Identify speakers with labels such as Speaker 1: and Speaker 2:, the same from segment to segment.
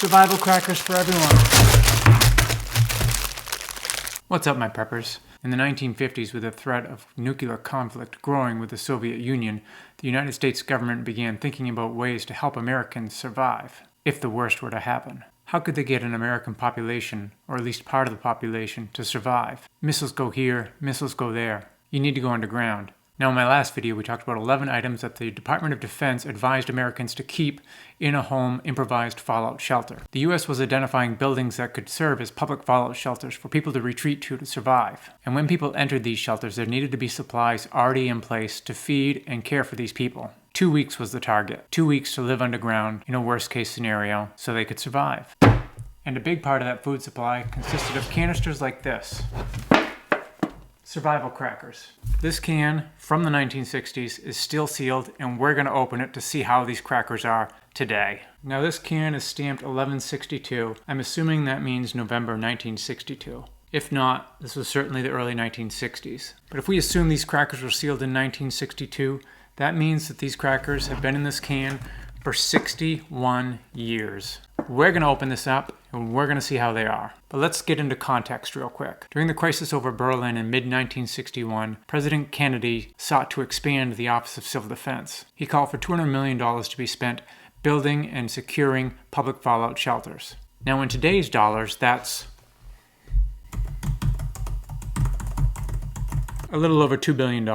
Speaker 1: Survival crackers for everyone. What's up, my preppers? In the 1950s, with the threat of nuclear conflict growing with the Soviet Union, the United States government began thinking about ways to help Americans survive, if the worst were to happen. How could they get an American population, or at least part of the population, to survive? Missiles go here, missiles go there. You need to go underground. Now, in my last video, we talked about 11 items that the Department of Defense advised Americans to keep in a home improvised fallout shelter. The U.S. was identifying buildings that could serve as public fallout shelters for people to retreat to survive. And when people entered these shelters, there needed to be supplies already in place to feed and care for these people. 2 weeks was the target. 2 weeks to live underground in a worst-case scenario so they could survive. And a big part of that food supply consisted of canisters like this. Survival crackers. This can from the 1960s is still sealed, and we're going to open it to see how these crackers are today. Now, this can is stamped 1162. I'm assuming that means November 1962. If not, this was certainly the early 1960s. But if we assume these crackers were sealed in 1962, that means that these crackers have been in this can for 61 years. We're going to open this up and we're going to see how they are. But let's get into context real quick. During the crisis over Berlin in mid-1961, President Kennedy sought to expand the Office of Civil Defense. He called for $200 million to be spent building and securing public fallout shelters. Now, in today's dollars, that's a little over $2 billion.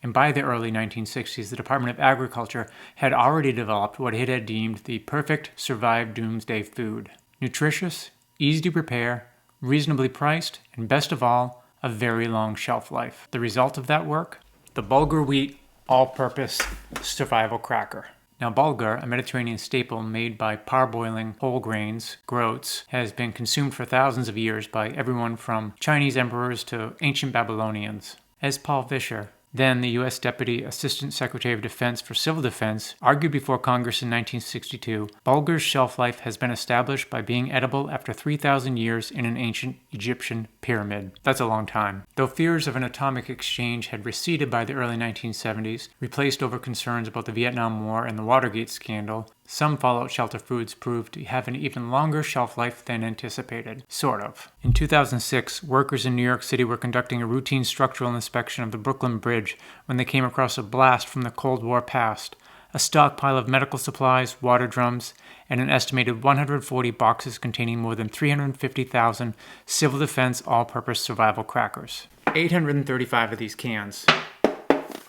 Speaker 1: And by the early 1960s, the Department of Agriculture had already developed what it had deemed the perfect survive doomsday food. Nutritious, easy to prepare, reasonably priced, and best of all, a very long shelf life. The result of that work? The bulgur wheat all-purpose survival cracker. Now, bulgur, a Mediterranean staple made by parboiling whole grains, groats, has been consumed for thousands of years by everyone from Chinese emperors to ancient Babylonians. As Paul Fisher, then the U.S. Deputy Assistant Secretary of Defense for Civil Defense, argued before Congress in 1962, bulgur's shelf life has been established by being edible after 3,000 years in an ancient Egyptian pyramid. That's a long time. Though fears of an atomic exchange had receded by the early 1970s, replaced over concerns about the Vietnam War and the Watergate scandal, some fallout shelter foods proved to have an even longer shelf life than anticipated. Sort of. In 2006, workers in New York City were conducting a routine structural inspection of the Brooklyn Bridge when they came across a blast from the Cold War past, a stockpile of medical supplies, water drums, and an estimated 140 boxes containing more than 350,000 civil defense all-purpose survival crackers. 835 of these cans.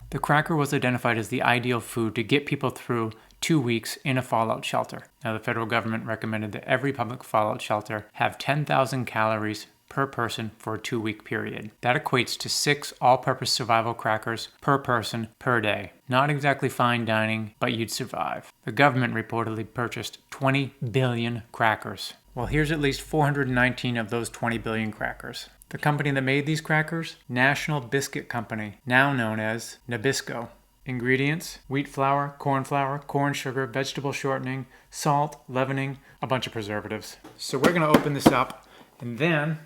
Speaker 1: The cracker was identified as the ideal food to get people through 2 weeks in a fallout shelter. Now, the federal government recommended that every public fallout shelter have 10,000 calories per person for a 2-week period. That equates to 6 all-purpose survival crackers per person per day. Not exactly fine dining, but you'd survive. The government reportedly purchased 20 billion crackers. Well, here's at least 419 of those 20 billion crackers. The company that made these crackers? National Biscuit Company, now known as Nabisco. Ingredients: wheat flour, corn sugar, vegetable shortening, salt, leavening, a bunch of preservatives. So we're going to open this up, and then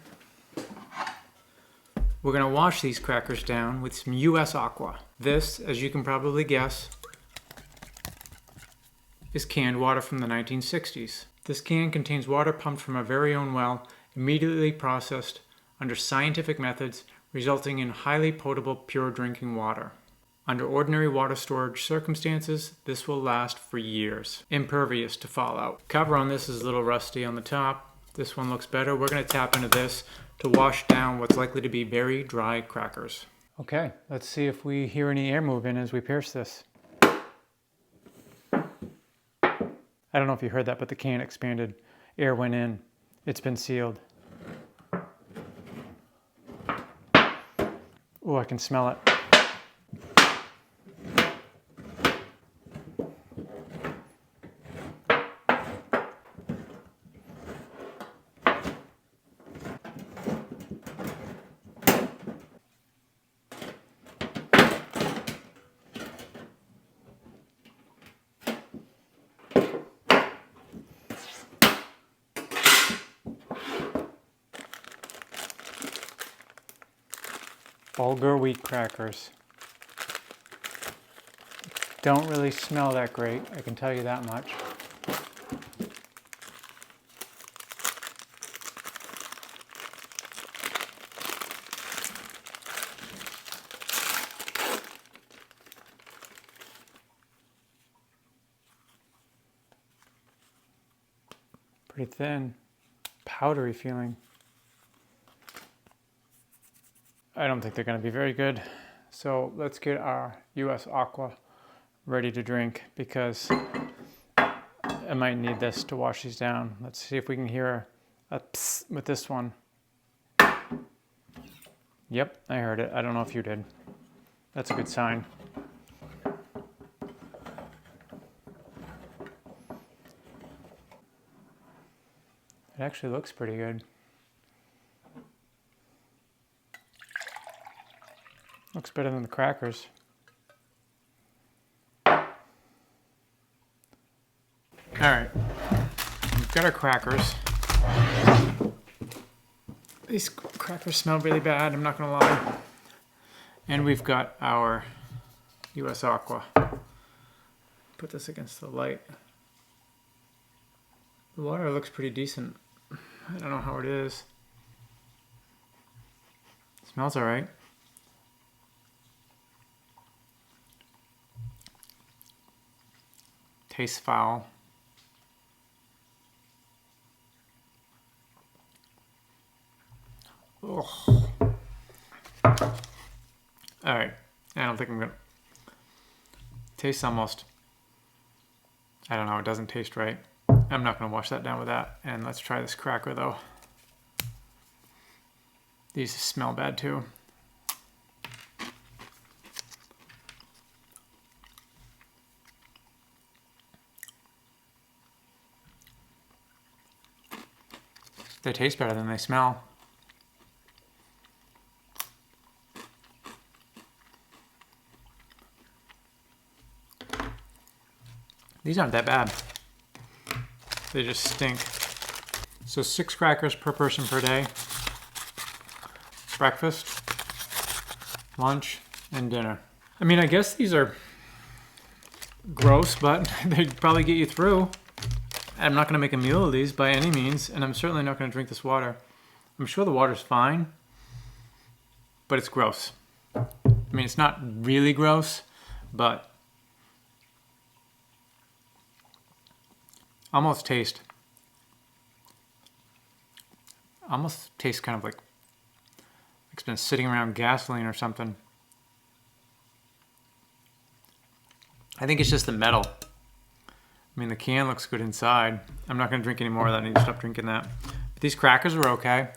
Speaker 1: we're going to wash these crackers down with some U.S. Aqua. This, as you can probably guess, is canned water from the 1960s. This can contains water pumped from our very own well, immediately processed under scientific methods, resulting in highly potable, pure drinking water. Under ordinary water storage circumstances, this will last for years, impervious to fallout. Cover on this is a little rusty on the top. This one looks better. We're going to tap into this to wash down what's likely to be very dry crackers. Okay, let's see if we hear any air move in as we pierce this. I don't know if you heard that, but the can expanded. Air went in. It's been sealed. Oh, I can smell it. Bulgur wheat crackers. Don't really smell that great, I can tell you that much. Pretty thin, powdery feeling. I don't think they're going to be very good. So let's get our US Aqua ready to drink because I might need this to wash these down. Let's see if we can hear a psst with this one. Yep, I heard it. I don't know if you did. That's a good sign. It actually looks pretty good. Looks better than the crackers. All right, we've got our crackers. These crackers smell really bad, I'm not gonna lie. And we've got our US Aqua. Put this against the light. The water looks pretty decent. I don't know how it is. It smells all right. Tastes foul. Oh. All right, I don't think I'm gonna. Tastes almost. I don't know. It doesn't taste right. I'm not gonna wash that down with that. And let's try this cracker though. These smell bad too. They taste better than they smell. These aren't that bad. They just stink. So 6 crackers per person per day. Breakfast, lunch, and dinner. I mean, I guess these are gross, but they'd probably get you through. I'm not gonna make a meal of these by any means, and I'm certainly not gonna drink this water. I'm sure the water's fine, but it's gross. I mean, it's not really gross, but almost tastes kind of like it's been sitting around gasoline or something. I think it's just the metal. I mean, the can looks good inside. I'm not going to drink any more of that. I need to stop drinking that. But these crackers were okay.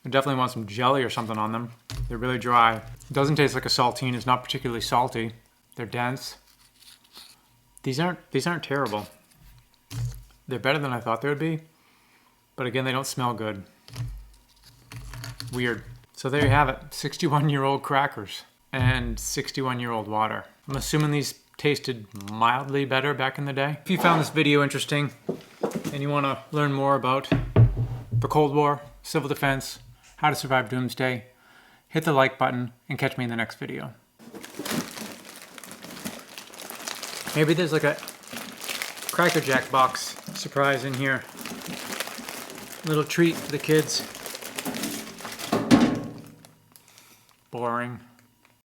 Speaker 1: I definitely want some jelly or something on them. They're really dry. It doesn't taste like a saltine. It's not particularly salty. They're dense. These aren't terrible. They're better than I thought they would be. But again, they don't smell good. Weird. So there you have it. 61-year-old crackers and 61-year-old water. I'm assuming these tasted mildly better back in the day. If you found this video interesting and you want to learn more about the Cold War, civil defense, how to survive doomsday, hit the like button and catch me in the next video. Maybe there's like a Cracker Jack box surprise in here. Little treat for the kids. Boring.